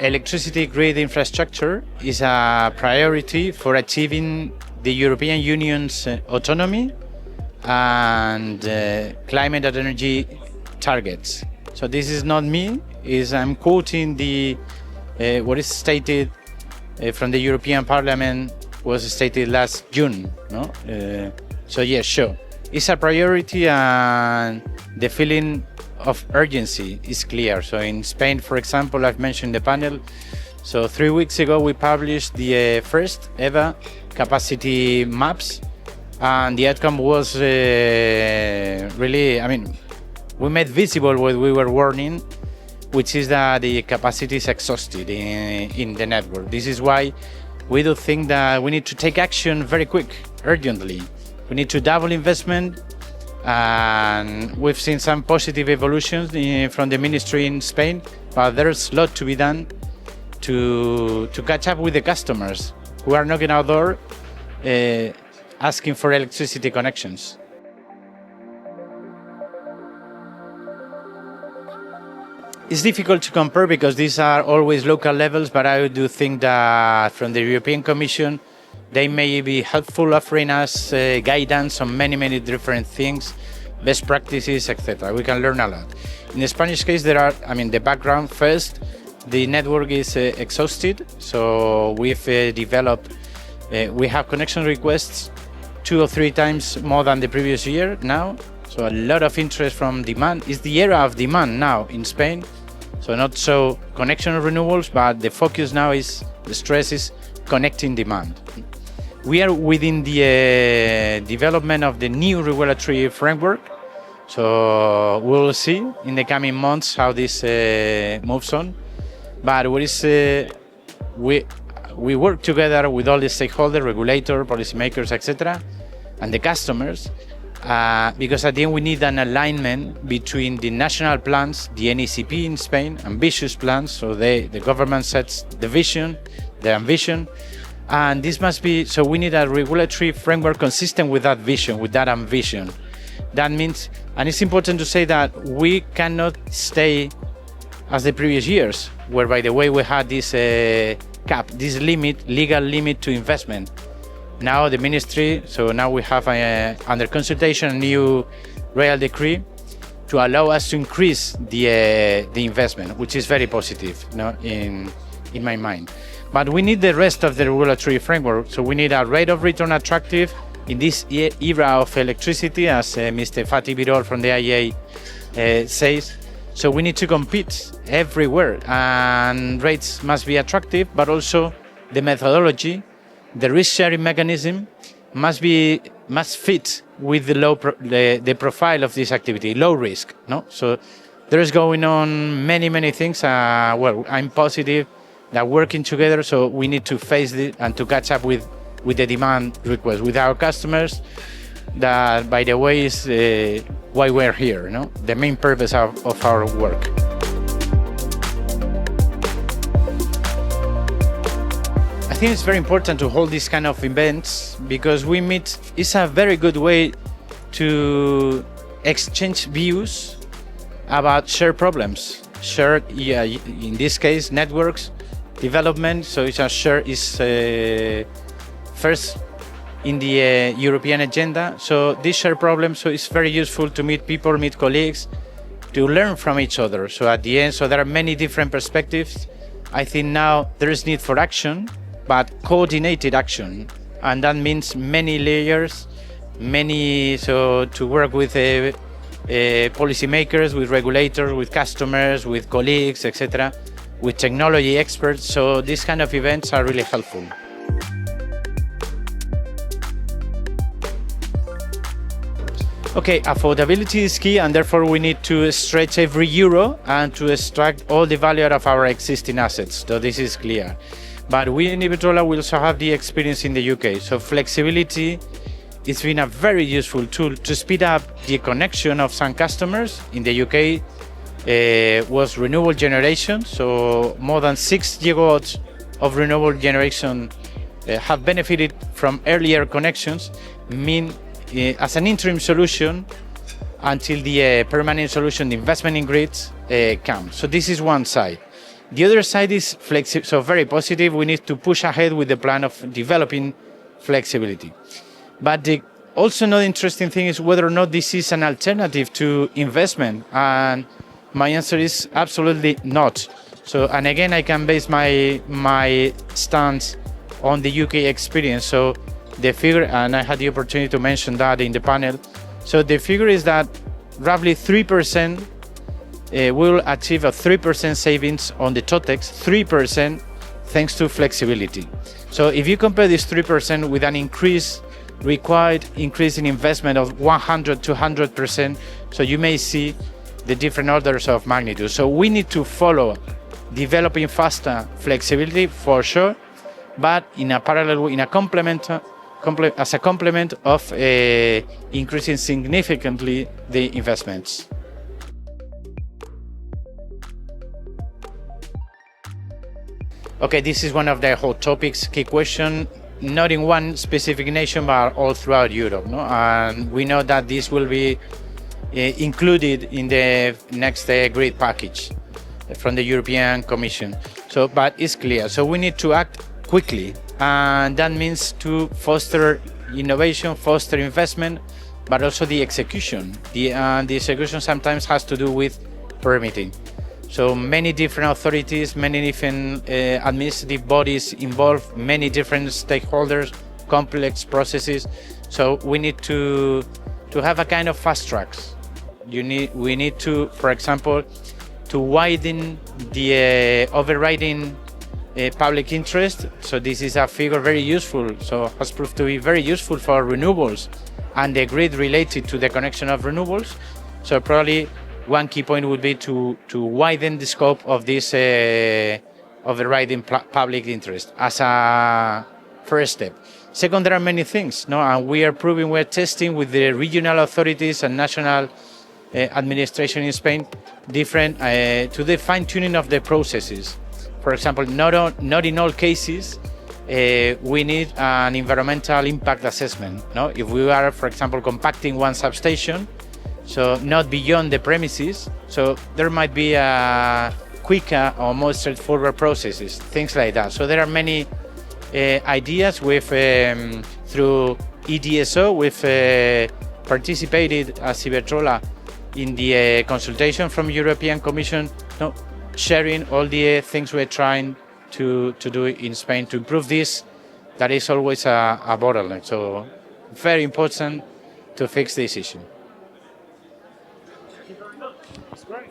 electricity grid infrastructure is a priority for achieving the European Union's autonomy and climate and energy targets. So this is not me, I'm quoting what is stated from the European Parliament, was stated last June. No? So yes, sure. It's a priority and the feeling of urgency is clear. So in Spain, for example, I've mentioned the panel. So 3 weeks ago, we published the first ever capacity maps, and the outcome was really, we made visible what we were warning, which is that the capacity is exhausted in the network. This is why we do think that we need to take action very quick, urgently. We need to double investment, and we've seen some positive evolutions from the ministry in Spain, but there's a lot to be done to catch up with the customers who are knocking our door asking for electricity connections. It's difficult to compare because these are always local levels, but I do think that from the European Commission, they may be helpful, offering us guidance on many different things, best practices, etc. We can learn a lot. In the Spanish case, there are, the background first, the network is exhausted. So we've developed, we have connection requests 2 or 3 times more than the previous year now. So a lot of interest from demand. It's the era of demand now in Spain. So not so connection of renewables, but the focus now is, the stress is connecting demand. We are within the development of the new regulatory framework. So we'll see in the coming months how this moves on. But what is, we work together with all the stakeholders, regulators, policymakers, etc., and the customers, because at the end we need an alignment between the national plans, the NECP in Spain, ambitious plans, so the government sets the vision, the ambition, and this must be, so we need a regulatory framework consistent with that vision, with that ambition. That means, and it's important to say that we cannot stay as the previous years, where by the way we had this cap, this limit, legal limit to investment. Now the ministry, so now we have under consultation a new royal decree to allow us to increase the investment, which is very positive, in my mind. But we need the rest of the regulatory framework. So we need a rate of return attractive in this era of electricity, as Mr. Fatih Birol from the IEA says. So we need to compete everywhere, and rates must be attractive, but also the methodology, the risk-sharing mechanism must fit with the profile of this activity, low risk. No, so there is going on many things. I'm positive that working together, so we need to face it and to catch up with the demand request with our customers. That, by the way, is why we're here. No, the main purpose of our work. I think it's very important to hold these kind of events because it's a very good way to exchange views about shared problems. In this case, networks, development. So it's a share is first in the European agenda. So this shared problem, so it's very useful to meet people, meet colleagues, to learn from each other. So at the end, so there are many different perspectives. I think now there is need for action, but coordinated action. And that means many layers, so to work with policymakers, with regulators, with customers, with colleagues, etc., with technology experts. So these kind of events are really helpful. Okay, affordability is key, and therefore we need to stretch every euro and to extract all the value out of our existing assets. So this is clear. But we in Iberdrola will also have the experience in the UK. So flexibility, it's been a very useful tool to speed up the connection of some customers. In the UK was renewable generation. So more than 6 gigawatts of renewable generation have benefited from earlier connections, as an interim solution until the permanent solution, the investment in grids, comes. So this is one side. The other side is flexible, so very positive. We need to push ahead with the plan of developing flexibility. But the also another interesting thing is whether or not this is an alternative to investment. And my answer is absolutely not. So, and again, I can base my stance on the UK experience. So the figure, and I had the opportunity to mention that in the panel. So the figure is that roughly 3% will achieve a 3% savings on the TOTEX, 3% thanks to flexibility. So if you compare this 3% with an required increase in investment of 100 to 100%, so you may see the different orders of magnitude. So we need to follow developing faster flexibility for sure, but in a parallel, in a as a complement of increasing significantly the investments. Okay, this is one of the hot topics, key question, not in one specific nation, but all throughout Europe. No? And we know that this will be included in the next grid package from the European Commission. So, but it's clear. So we need to act quickly, and that means to foster innovation, foster investment, but also the execution. The execution sometimes has to do with permitting. So many different authorities, many different administrative bodies involved, many different stakeholders, complex processes. So we need to have a kind of fast tracks. We need to, for example, to widen the overriding public interest. So this is a figure very useful. So has proved to be very useful for renewables and the grid related to the connection of renewables. So probably one key point would be to widen the scope of this overriding public interest as a first step. Second, there are many things, no, and we're testing with the regional authorities and national administration in Spain different to the fine-tuning of the processes. For example, not in all cases we need an environmental impact assessment. No, if we are, for example, compacting one substation, so not beyond the premises, so there might be a quicker or more straightforward processes, things like that. So there are many ideas with through EDSO. We've participated as Iberdrola in the consultation from European Commission, sharing all the things we're trying to do in Spain to improve this. That is always a bottleneck. So very important to fix this issue. That's great.